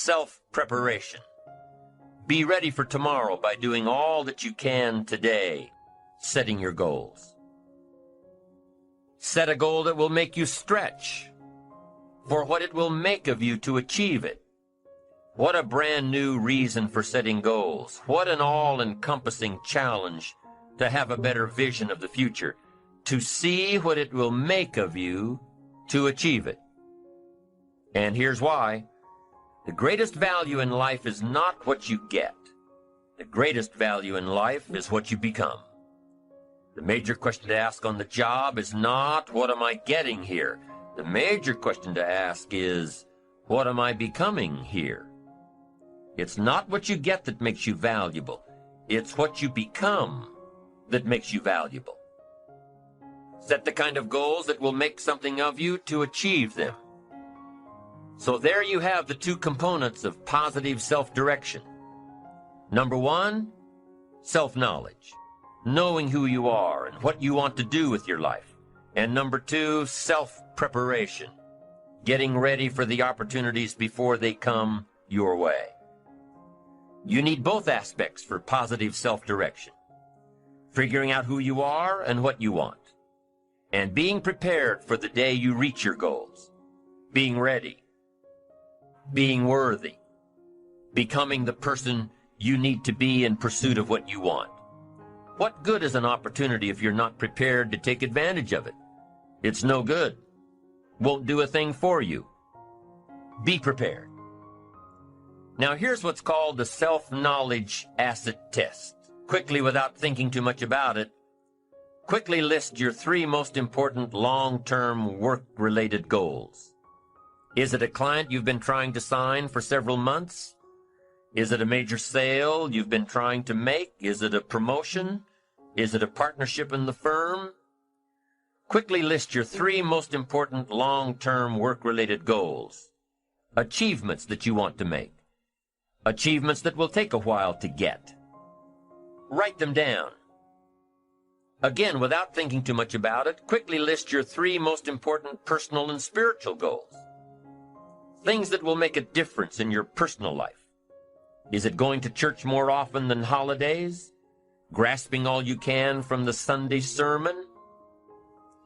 self-preparation. Be ready for tomorrow by doing all that you can today, setting your goals. Set a goal that will make you stretch for what it will make of you to achieve it. What a brand new reason for setting goals. What an all-encompassing challenge to have a better vision of the future, to see what it will make of you to achieve it. And here's why. The greatest value in life is not what you get. The greatest value in life is what you become. The major question to ask on the job is not, what am I getting here? The major question to ask is, what am I becoming here? It's not what you get that makes you valuable. It's what you become that makes you valuable. Set the kind of goals that will make something of you to achieve them. So there you have the two components of positive self-direction. Number one, self-knowledge, knowing who you are and what you want to do with your life. And number two, self-preparation, getting ready for the opportunities before they come your way. You need both aspects for positive self-direction, figuring out who you are and what you want, and being prepared for the day you reach your goals, being ready, being worthy, becoming the person you need to be in pursuit of what you want. What good is an opportunity if you're not prepared to take advantage of it? It's no good. Won't do a thing for you. Be prepared. Now here's what's called the self-knowledge acid test. Quickly, without thinking too much about it, quickly list your 3 most important long-term work-related goals. Is it a client you've been trying to sign for several months? Is it a major sale you've been trying to make? Is it a promotion? Is it a partnership in the firm? Quickly list your 3 most important long-term work-related goals. Achievements that you want to make. Achievements that will take a while to get. Write them down. Again, without thinking too much about it, quickly list your 3 most important personal and spiritual goals. Things that will make a difference in your personal life. Is it going to church more often than holidays? Grasping all you can from the Sunday sermon?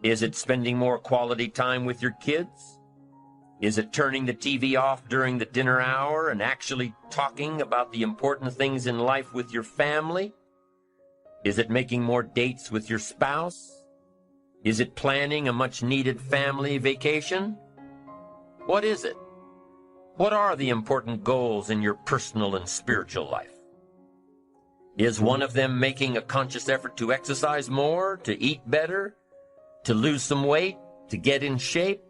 Is it spending more quality time with your kids? Is it turning the TV off during the dinner hour and actually talking about the important things in life with your family? Is it making more dates with your spouse? Is it planning a much-needed family vacation? What is it? What are the important goals in your personal and spiritual life? Is one of them making a conscious effort to exercise more, to eat better, to lose some weight, to get in shape?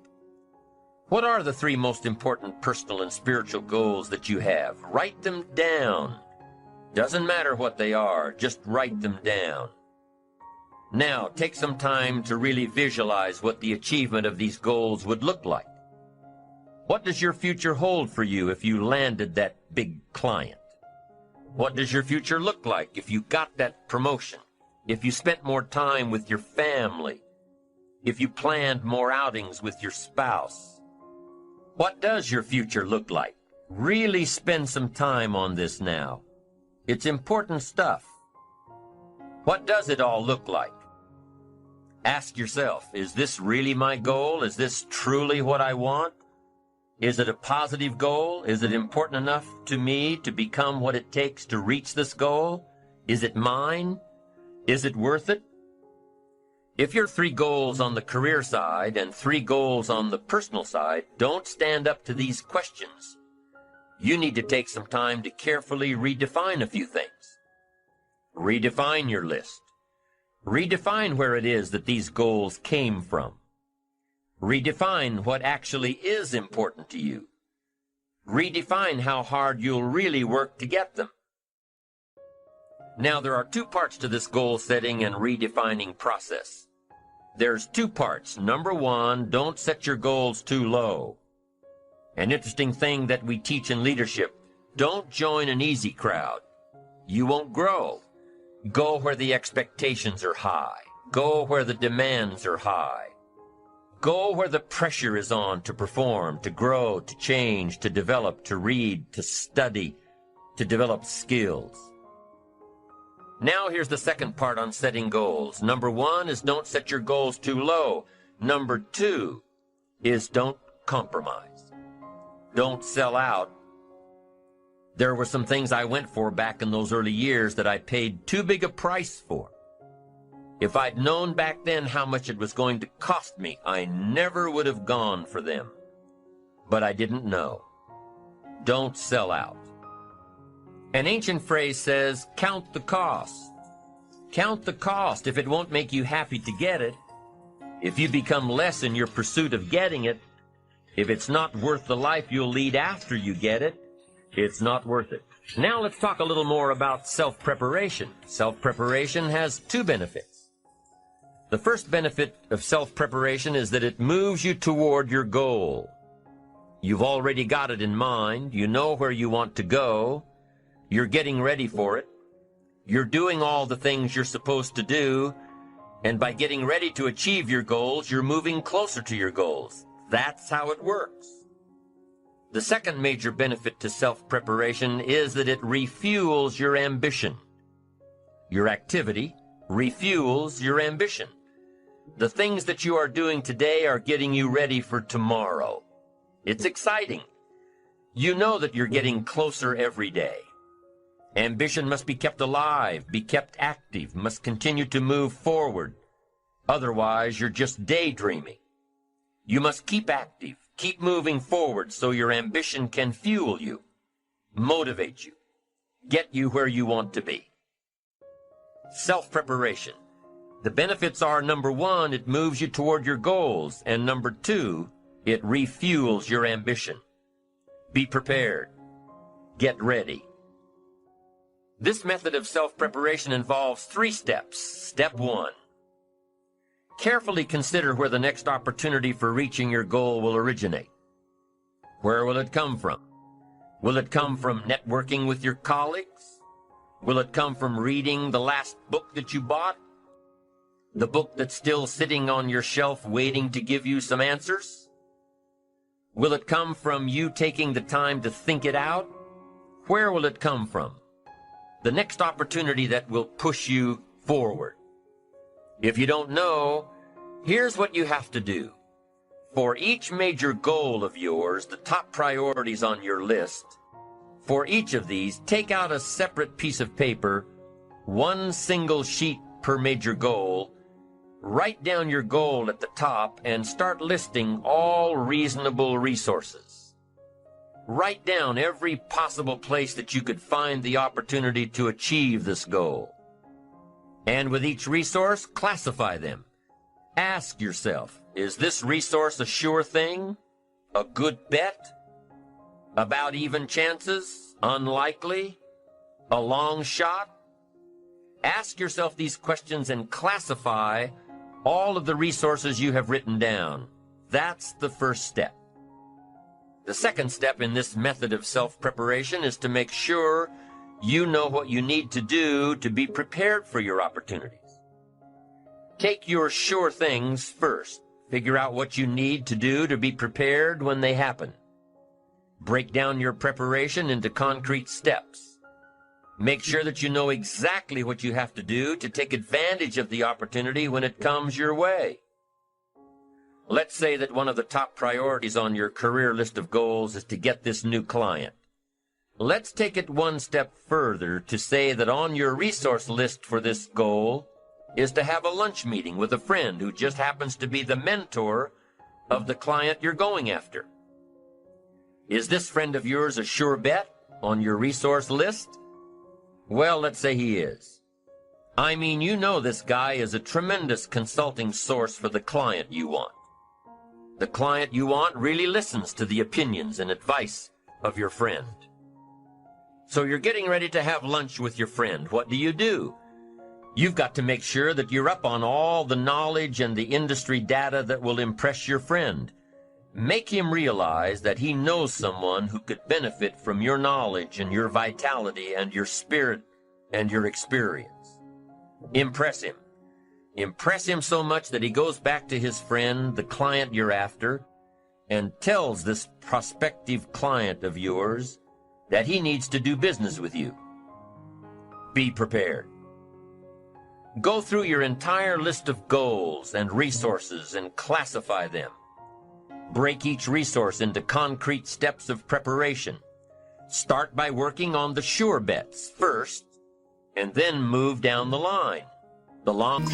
What are the 3 most important personal and spiritual goals that you have? Write them down. Doesn't matter what they are, just write them down. Now, take some time to really visualize what the achievement of these goals would look like. What does your future hold for you if you landed that big client? What does your future look like if you got that promotion? If you spent more time with your family? If you planned more outings with your spouse? What does your future look like? Really spend some time on this now. It's important stuff. What does it all look like? Ask yourself, is this really my goal? Is this truly what I want? Is it a positive goal? Is it important enough to me to become what it takes to reach this goal? Is it mine? Is it worth it? If your 3 goals on the career side and 3 goals on the personal side don't stand up to these questions, you need to take some time to carefully redefine a few things. Redefine your list. Redefine where it is that these goals came from. Redefine what actually is important to you. Redefine how hard you'll really work to get them. Now, there are 2 parts to this goal setting and redefining process. There's 2 parts. Number 1, don't set your goals too low. An interesting thing that we teach in leadership, don't join an easy crowd. You won't grow. Go where the expectations are high. Go where the demands are high. Go where the pressure is on to perform, to grow, to change, to develop, to read, to study, to develop skills. Now here's the second part on setting goals. Number 1 is don't set your goals too low. Number 2 is don't compromise. Don't sell out. There were some things I went for back in those early years that I paid too big a price for. If I'd known back then how much it was going to cost me, I never would have gone for them. But I didn't know. Don't sell out. An ancient phrase says, count the cost. Count the cost if it won't make you happy to get it. If you become less in your pursuit of getting it, if it's not worth the life you'll lead after you get it, it's not worth it. Now let's talk a little more about self-preparation. Self-preparation has 2 benefits. The first benefit of self-preparation is that it moves you toward your goal. You've already got it in mind. You know where you want to go. You're getting ready for it. You're doing all the things you're supposed to do. And by getting ready to achieve your goals, you're moving closer to your goals. That's how it works. The second major benefit to self-preparation is that it refuels your ambition. Your activity refuels your ambition. The things that you are doing today are getting you ready for tomorrow. It's exciting. You know that you're getting closer every day. Ambition must be kept alive, be kept active, must continue to move forward. Otherwise, you're just daydreaming. You must keep active, keep moving forward so your ambition can fuel you, motivate you, get you where you want to be. Self-preparation. The benefits are, number 1, it moves you toward your goals, and number 2, it refuels your ambition. Be prepared. Get ready. This method of self-preparation involves 3 steps. Step 1. Carefully consider where the next opportunity for reaching your goal will originate. Where will it come from? Will it come from networking with your colleagues? Will it come from reading the last book that you bought? The book that's still sitting on your shelf waiting to give you some answers? Will it come from you taking the time to think it out? Where will it come from? The next opportunity that will push you forward. If you don't know, here's what you have to do. For each major goal of yours, the top priorities on your list, for each of these, take out a separate piece of paper, 1 single sheet per major goal, write down your goal at the top, and start listing all reasonable resources. Write down every possible place that you could find the opportunity to achieve this goal. And with each resource, classify them. Ask yourself, is this resource a sure thing? A good bet? About even chances? Unlikely? A long shot? Ask yourself these questions and classify all of the resources you have written down. That's the first step. The second step in this method of self-preparation is to make sure you know what you need to do to be prepared for your opportunities. Take your sure things first. Figure out what you need to do to be prepared when they happen. Break down your preparation into concrete steps. Make sure that you know exactly what you have to do to take advantage of the opportunity when it comes your way. Let's say that one of the top priorities on your career list of goals is to get this new client. Let's take it 1 step further to say that on your resource list for this goal is to have a lunch meeting with a friend who just happens to be the mentor of the client you're going after. Is this friend of yours a sure bet on your resource list? Well, let's say he is. I mean, you know this guy is a tremendous consulting source for the client you want. The client you want really listens to the opinions and advice of your friend. So you're getting ready to have lunch with your friend. What do? You've got to make sure that you're up on all the knowledge and the industry data that will impress your friend. Make him realize that he knows someone who could benefit from your knowledge and your vitality and your spirit and your experience. Impress him. Impress him so much that he goes back to his friend, the client you're after, and tells this prospective client of yours that he needs to do business with you. Be prepared. Go through your entire list of goals and resources and classify them. Break each resource into concrete steps of preparation. Start by working on the sure bets first, and then move down the line. The long...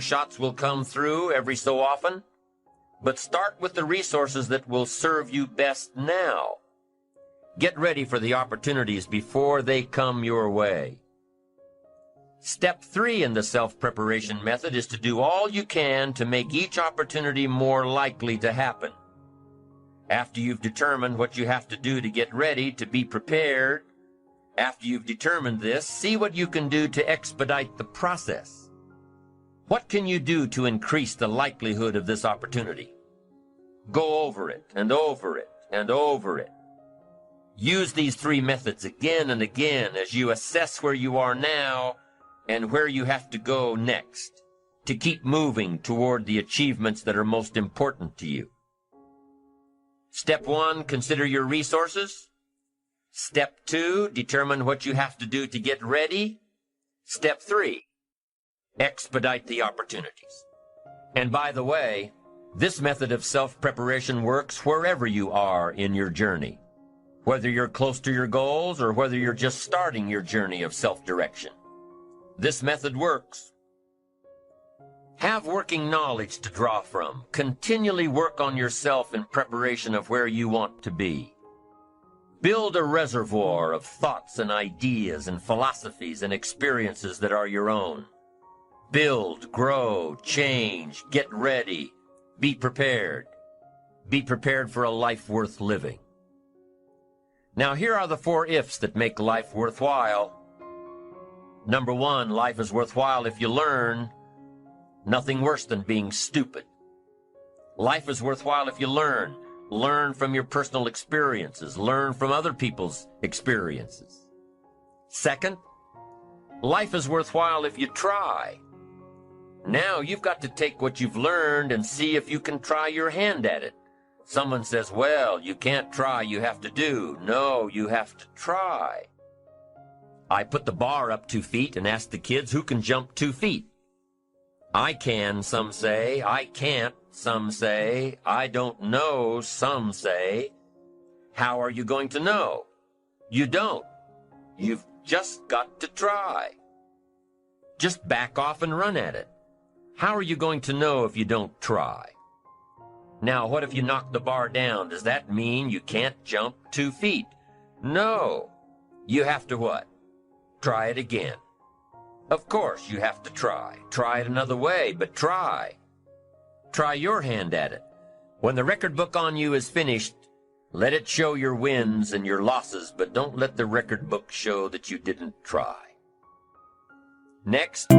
shots will come through every so often, but start with the resources that will serve you best now. Get ready for the opportunities before they come your way. Step 3 in the self-preparation method is to do all you can to make each opportunity more likely to happen. After you've determined what you have to do to get ready to be prepared, after you've determined this, see what you can do to expedite the process. What can you do to increase the likelihood of this opportunity? Go over it and over it and over it. Use these 3 methods again and again as you assess where you are now and where you have to go next to keep moving toward the achievements that are most important to you. Step 1, consider your resources. Step 2, determine what you have to do to get ready. Step 3, expedite the opportunities. And by the way, this method of self-preparation works wherever you are in your journey, whether you're close to your goals or whether you're just starting your journey of self-direction. This method works. Have working knowledge to draw from. Continually work on yourself in preparation of where you want to be. Build a reservoir of thoughts and ideas and philosophies and experiences that are your own. Build, grow, change, get ready, be prepared. Be prepared for a life worth living. Now here are the 4 ifs that make life worthwhile. Number 1, life is worthwhile if you learn. Nothing worse than being stupid. Life is worthwhile if you learn. Learn from your personal experiences. Learn from other people's experiences. Second, life is worthwhile if you try. Now you've got to take what you've learned and see if you can try your hand at it. Someone says, well, you can't try, you have to do. No, you have to try. I put the bar up 2 feet and asked the kids who can jump 2 feet. I can, some say. I can't, some say. I don't know, some say. How are you going to know? You don't. You've just got to try. Just back off and run at it. How are you going to know if you don't try? Now, what if you knock the bar down? Does that mean you can't jump 2 feet? No. You have to what? Try it again. Of course, you have to try. Try it another way, but try. Try your hand at it. When the record book on you is finished, let it show your wins and your losses, but don't let the record book show that you didn't try. Next.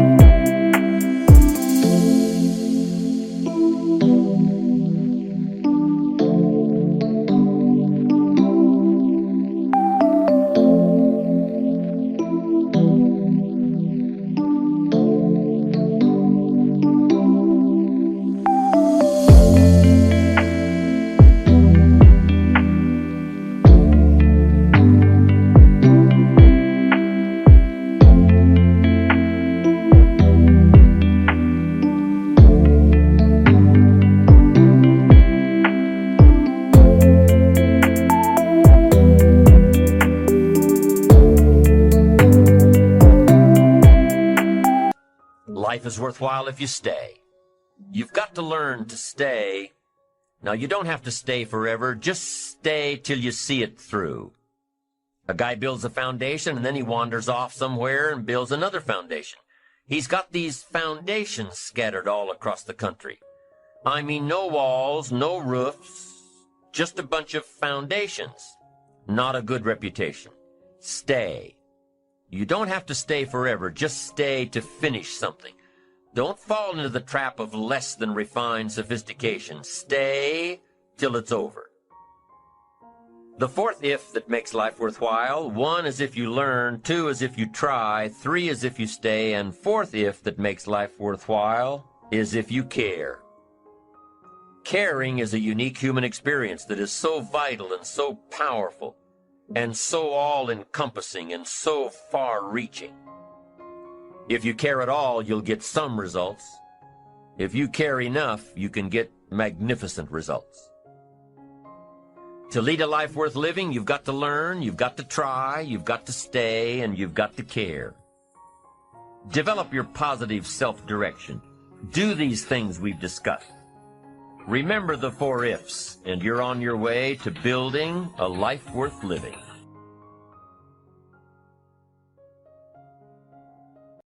Life is worthwhile if you stay. You've got to learn to stay. Now, you don't have to stay forever. Just stay till you see it through. A guy builds a foundation, and then he wanders off somewhere and builds another foundation. He's got these foundations scattered all across the country. I mean, no walls, no roofs, just a bunch of foundations. Not a good reputation. Stay. You don't have to stay forever. Just stay to finish something. Don't fall into the trap of less than refined sophistication. Stay till it's over. The fourth if that makes life worthwhile: 1 is if you learn, 2 is if you try, 3 is if you stay, and fourth if that makes life worthwhile is if you care. Caring is a unique human experience that is so vital and so powerful and so all-encompassing and so far-reaching. If you care at all, you'll get some results. If you care enough, you can get magnificent results. To lead a life worth living, you've got to learn, you've got to try, you've got to stay, and you've got to care. Develop your positive self-direction. Do these things we've discussed. Remember the 4 ifs, and you're on your way to building a life worth living.